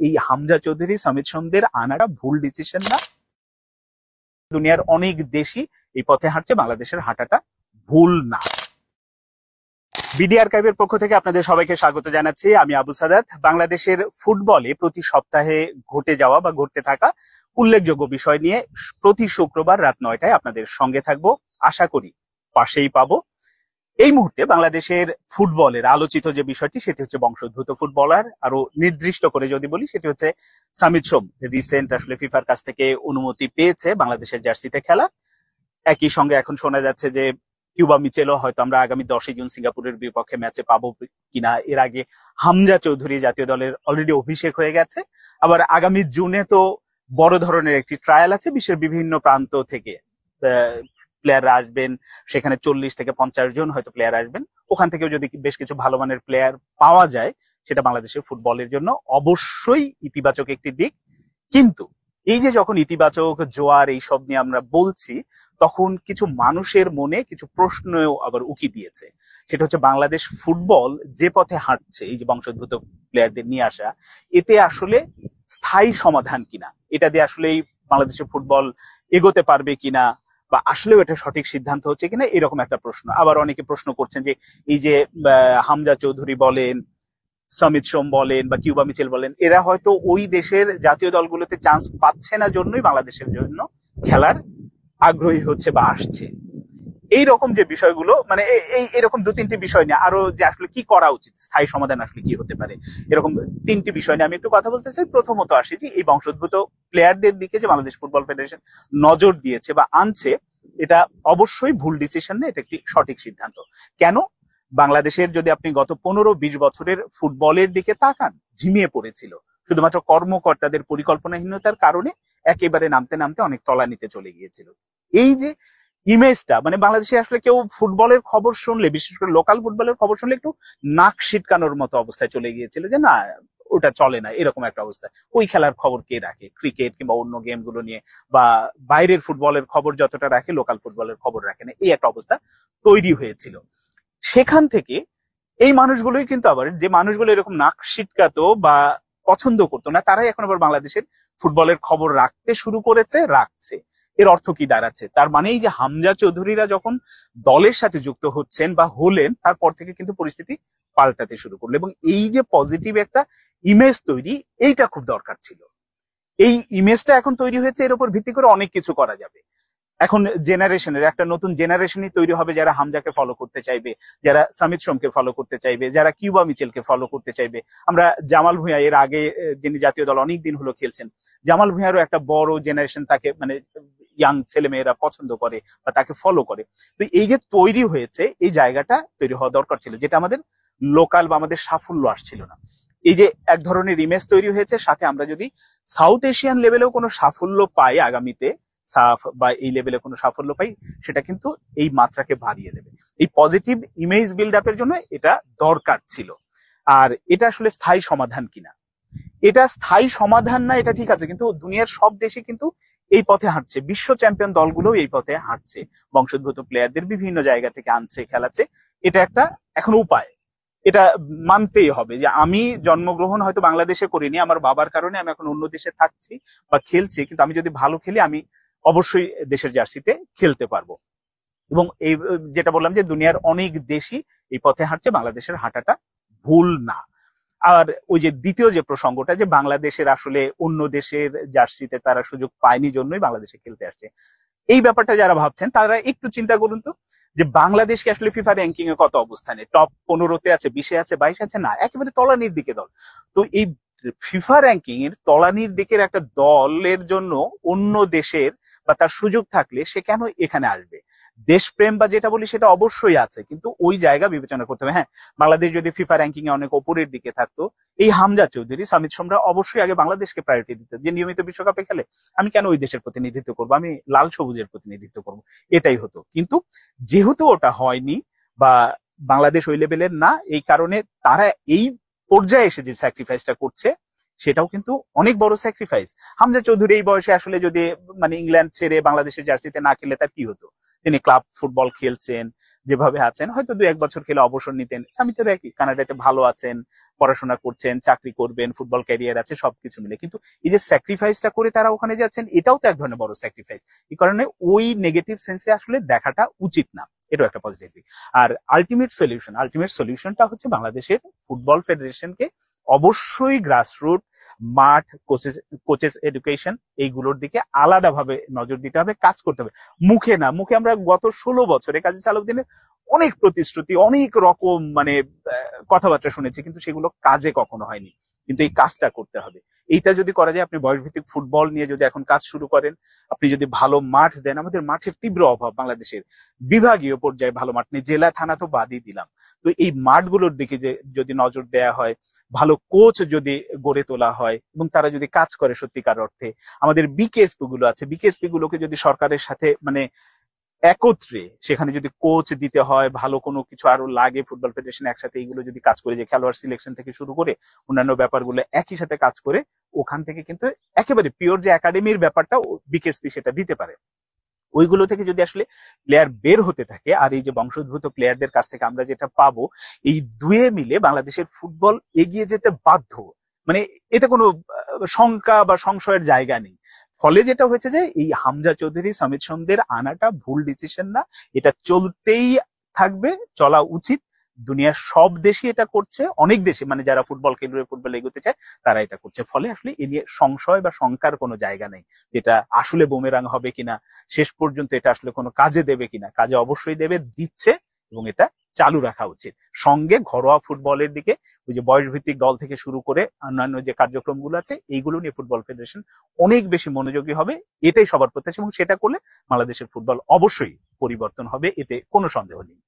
এই হামজা চৌধুরী, সামিত সোমদের আনাটা ভুল ডিসিশন না। দুনিয়ার অনেক দেশই এই পথে হাঁটছে, বাংলাদেশের হাঁটাটা ভুল না। বিডি আর্কাইভের পক্ষ থেকে আপনাদের সবাইকে স্বাগত জানাচ্ছি। আমি আবু সাদাত। বাংলাদেশের ফুটবলে প্রতি সপ্তাহে ঘটে যাওয়া বা ঘটতে থাকা উল্লেখযোগ্য বিষয় নিয়ে প্রতি শুক্রবার রাত 9টায় আপনাদের সঙ্গে থাকবো। আশা করি পাশেই পাবো। এই মুহূর্তে বাংলাদেশের ফুটবলের আলোচিত যে বিষয়টি, সেটি হচ্ছে বংশোদ্ভূত ফুটবলার, আরো নির্দিষ্ট করে যদি বলি সেটি হচ্ছে সামিত সোম। রিসেন্ট আসলে ফিফার কাছ থেকে অনুমতি পেয়েছে বাংলাদেশের জার্সিতে খেলা। একই সঙ্গে এখন শোনা যাচ্ছে যে কিউবা মিচেলও হয়তো আমরা আগামী 10 জুন সিঙ্গাপুরের বিপক্ষে ম্যাচে পাবো কিনা। এর আগে হামজা চৌধুরী জাতীয় দলের অলরেডি অভিষেক হয়ে গেছে। আবার আগামী জুনে তো বড় ধরনের একটি ট্রায়াল আছে, বিশ্বের বিভিন্ন প্রান্ত থেকে প্লেয়াররা আসবেন। সেখানে 40 থেকে 50 জন হয়তো প্লেয়ার আসবেন। ওখান থেকেও যদি বেশ কিছু ভালো মানের প্লেয়ার পাওয়া যায়, সেটা বাংলাদেশের ফুটবলের জন্য অবশ্যই ইতিবাচক একটি দিক। কিন্তু এই যে যখন ইতিবাচক জোয়ার এইসব নিয়ে আমরা বলছি, তখন কিছু মানুষের মনে কিছু প্রশ্ন আবার উকি দিয়েছে। সেটা হচ্ছে বাংলাদেশ ফুটবল যে পথে হাঁটছে, এই যে বংশোদ্ভূত প্লেয়ারদের নিয়ে আসা, এতে আসলে স্থায়ী সমাধান কিনা, এটা দিয়ে আসলে বাংলাদেশের ফুটবল এগোতে পারবে কিনা, বা আসলেও এটা সঠিক সিদ্ধান্ত হচ্ছে কিনা, এরকম একটা প্রশ্ন। আবার অনেকে প্রশ্ন করছেন যে এই যে হামজা চৌধুরী বলেন, সামিত সোম বলেন বা কিউবা মিচেল বলেন, এরা হয়তো ওই দেশের জাতীয় দলগুলোতে চান্স পাচ্ছে না জন্যই বাংলাদেশের জন্য খেলার আগ্রহী হচ্ছে বা আসছে। এইরকম যে বিষয়গুলো, মানে এরকম 2-3টি বিষয় নিয়ে আরো যে আসলে কি করা উচিত, স্থায়ী সমাধান আসলে কি হতে পারে, এরকম 3টি বিষয় নিয়ে আমি একটু কথা বলতে চাই। প্রথমত আসি যে এই বংশোদ্ভূত প্লেয়ারদের দিকে যে বাংলাদেশ ফুটবল ফেডারেশন নজর দিয়েছে বা আনছে, এটা অবশ্যই ভুল ডিসিশন না, এটা একটি সঠিক সিদ্ধান্ত। কেন? বাংলাদেশের যদি আপনি গত 15-20 বছরের ফুটবলের দিকে তাকান, ঝিমিয়ে পড়েছিল শুধুমাত্র কর্মকর্তাদের পরিকল্পনাহীনতার কারণে। একেবারে নামতে নামতে অনেক তলানিতে চলে গিয়েছিল। এই যে ইমেজটা, মানে বাংলাদেশে আসলে কেউ ফুটবলের খবর শুনলে, বিশেষ করে লোকাল ফুটবলের খবর শুনলে একটু নাক সিটকানোর মতো অবস্থায় চলে গিয়েছিল, যে না ওটা চলে না, এরকম একটা অবস্থা। ওই খেলার খবর কে রাখে, ক্রিকেট কিংবা অন্য গেম গুলো নিয়ে, বা বাইরের ফুটবলের খবর যতটা রাখে লোকাল ফুটবলের খবর রাখে না, এই একটা অবস্থা তৈরি হয়েছিল। সেখান থেকে এই মানুষগুলোই কিন্তু আবার, যে মানুষগুলো এরকম নাক সিটকাতো বা পছন্দ করতো না, তারাই এখন আবার বাংলাদেশের ফুটবলের খবর রাখতে শুরু করেছে, রাখছে। এর অর্থ কি দাঁড়াচ্ছে? তার মানে এই যে হামজা চৌধুরীরা যখন দলের সাথে যুক্ত হচ্ছেন বা হলেন, তারপর থেকে কিন্তু পরিস্থিতি পাল্টাতে শুরু করলো। এবং এই যে পজিটিভ একটা ইমেজ তৈরি, এইটা খুব দরকার ছিল। এই ইমেজটা এখন তৈরি হয়েছে, এর উপর ভিত্তি করে অনেক কিছু করা যাবে। এখন জেনারেশনের একটা নতুন জেনারেশনই তৈরি হবে, যারা হামজাকে ফলো করতে চাইবে, যারা সামিত সোমকে ফলো করতে চাইবে, যারা কিউবা মিচেলকে ফলো করতে চাইবে। আমরা জামাল ভুঁইয়া, এর আগে যিনি জাতীয় দল অনেকদিন হলো খেলছেন, জামাল ভুঁইয়ারও একটা বড় জেনারেশন তাকে, মানে ইয়াং ছেলে মেয়েরা পছন্দ করে বা তাকে ফলো করে। তো এই যে তৈরি হয়েছে, এই জায়গাটা তৈরি হওয়া দরকার ছিল, যেটা আমাদের লোকাল বা আমাদের সাফল্য আসছিল না। এই যে এক ধরনের ইমেজ তৈরি হয়েছে, সাথে আমরা যদি সাউথ এশিয়ান লেভেলেও কোনো সাফল্য পাই আগামীতে, সাফ বা এই লেভেলে কোনো সাফল্য পাই, সেটা কিন্তু এই মাত্রাকে বাড়িয়ে দেবে। এই পজিটিভ ইমেজ বিল্ড আপের জন্য এটা দরকার ছিল। আর এটা আসলে স্থায়ী সমাধান কিনা, এটা স্থায়ী সমাধান না, এটা ঠিক আছে, কিন্তু দুনিয়ার সব দেশে কিন্তু এই পথে হাঁটছে। বিশ্ব চ্যাম্পিয়ন দলগুলো এই পথে হাঁটছে, বংশোদ্ভূত প্লেয়ারদের বিভিন্ন জায়গা থেকে আনছে, খেলাচ্ছে। এটা একটা এখন উপায়, এটা মানতেই হবে। যে আমি জন্মগ্রহণ হয়তো বাংলাদেশে করিনি, আমার বাবার কারণে আমি এখন অন্য দেশে থাকছি বা খেলছি, কিন্তু আমি যদি ভালো খেলি, আমি অবশ্যই দেশের জার্সিতে খেলতে পারবো। এবং এই যেটা বললাম যে দুনিয়ার অনেক দেশই এই পথে হাঁটছে, বাংলাদেশের হাঁটাটা ভুল না। আর ওই যে দ্বিতীয় যে প্রসঙ্গটা, যে বাংলাদেশের আসলে অন্য দেশের জার্সিতে তারা সুযোগ পায়নি জন্যই বাংলাদেশে খেলতে আসছে, এই ব্যাপারটা যারা ভাবছেন তারা একটু চিন্তা করুন তো, যে বাংলাদেশকে আসলে ফিফা র্যাঙ্কিং এ কত অবস্থানে, টপ 15-তে আছে, 20-এ আছে, 22 আছে, না একেবারে তলানির দিকে দল। তো এই ফিফা র্যাঙ্কিং এর তলানির দিকের একটা দলের জন্য অন্য দেশের বা তার সুযোগ থাকলে সে কেন এখানে আসবে? দেশপ্রেম বা যেটা বলি সেটা অবশ্যই আছে, কিন্তু ওই জায়গা বিবেচনা করতে হবে। হ্যাঁ, বাংলাদেশ যদি ফিফা র্যাঙ্কিং এ অনেক ওপরের দিকে থাকতো, এই হামজা চৌধুরী, সামিত সোমরা অবশ্যই আগে বাংলাদেশকে প্রায়োরিটি দিত। যে নিয়মিত বিশ্বকাপে খেলে, আমি কেন ওই দেশের প্রতিনিধিত্ব করবো, আমি লাল সবুজের প্রতিনিধিত্ব করবো, এটাই হতো। কিন্তু যেহেতু ওটা হয়নি বা বাংলাদেশ ওই লেভেলের না, এই কারণে তারা এই পর্যায়ে এসে যে স্যাক্রিফাইসটা করছে, সেটাও কিন্তু অনেক বড় স্যাক্রিফাইস। হামজা চৌধুরী এই বয়সে আসলে যদি মানে ইংল্যান্ড ছেড়ে বাংলাদেশের জার্সিতে না খেলে তার কি হতো? তিনি ক্লাব ফুটবল খেলছেন, যেভাবে আছেন, হয়তো 2-1 বছর খেলে অবসর নিতেন। সামিতেরও একই, কানাডাতে ভালো আছেন, পড়াশোনা করছেন, চাকরি করবেন, ফুটবল ক্যারিয়ার আছে, সবকিছু মিলে। কিন্তু এই যে স্যাক্রিফাইসটা করে তারা ওখানে যাচ্ছেন, এটাও তো এক ধরনের বড় স্যাক্রিফাইস। এই কারণে ওই নেগেটিভ সেন্সে আসলে দেখাটা উচিত না। এটাও একটা পজিটিভ দিক। আর আলটিমেট সলিউশনটা হচ্ছে বাংলাদেশের ফুটবল ফেডারেশনকে অবশ্যই গ্রাসরুট মাঠ, কোচেস এডুকেশন, এইগুলোর দিকে আলাদাভাবে নজর দিতে হবে, কাজ করতে হবে। মুখে না, মুখে আমরা গত 16 বছরে কাজী সালাউদ্দিনের অনেক প্রতিশ্রুতি, অনেক রকম কথাবার্তা শুনেছি, কিন্তু সেগুলো কাজে কখনো হয়নি। কিন্তু এই কাজটা করতে হবে। এইটা যদি করা যায়, আপনি বয়সভিত্তিক ফুটবল নিয়ে যদি এখন কাজ শুরু করেন, আপনি যদি ভালো মাঠ দেন, আমাদের মাঠের তীব্র অভাব বাংলাদেশের, বিভাগীয় পর্যায়ে ভালো মাঠ নেই, জেলা থানা তো বাদই দিলাম। তো এই মাঠগুলোর দিকে যদি নজর দেয়া হয়, ভালো কোচ যদি গড়ে তোলা হয় এবং তারা যদি কাজ করে সত্যিকার অর্থে, আমাদের বিকেএসপি গুলো আছে, বিকেএসপি গুলোকে যদি সরকারের সাথে একত্রে সেখানে যদি কোচ দিতে হয়, ভালো কোনো কিছু আরো লাগে, ফুটবল ফেডারেশন একসাথে এইগুলো যদি কাজ করে, যে খেলোয়াড় সিলেকশন থেকে শুরু করে অন্যান্য ব্যাপারগুলো একই সাথে কাজ করে, ওখান থেকে কিন্তু একেবারে পিওর যে একাডেমির ব্যাপারটা বিকেএসপি সেটা দিতে পারে। ওইগুলো থেকে যদি আসলে প্লেয়ার বের হতে থাকে, আর এই যে বংশোদ্ভূত প্লেয়ারদের কাছ থেকে আমরা যেটা পাবো, এই দুয়ে মিলে বাংলাদেশের ফুটবল এগিয়ে যেতে বাধ্য। এতে কোনো শঙ্কা বা সংশয়ের জায়গা নেই। ফলে যেটা হয়েছে যে এই হামজা চৌধুরী, সামিত সোমদের আনাটা ভুল ডিসিশন না, এটা চলতেই থাকবে, চলা উচিত। দুনিয়ার সব দেশই এটা করছে, অনেক দেশে যারা ফুটবল খেলবে, ফুটবল এগোতে চায়, তারা এটা করছে। ফলে আসলে এ নিয়ে সংশয় বা শঙ্কার কোনো জায়গা নেই, যেটা আসলে বুমেরাং হবে কিনা, শেষ পর্যন্ত এটা আসলে কোনো কাজে দেবে কিনা। কাজে অবশ্যই দেবে, দিচ্ছে, এবং এটা চালু রাখা উচিত। সঙ্গে ঘরোয়া ফুটবলের দিকে ওই যে বয়স ভিত্তিক দল থেকে শুরু করে অন্যান্য যে কার্যক্রমগুলো আছে, এইগুলো নিয়ে ফুটবল ফেডারেশন অনেক বেশি মনোযোগী হবে, এটাই সবার প্রত্যাশা। এবং সেটা করলে বাংলাদেশের ফুটবল অবশ্যই পরিবর্তন হবে, এতে কোনো সন্দেহ নেই।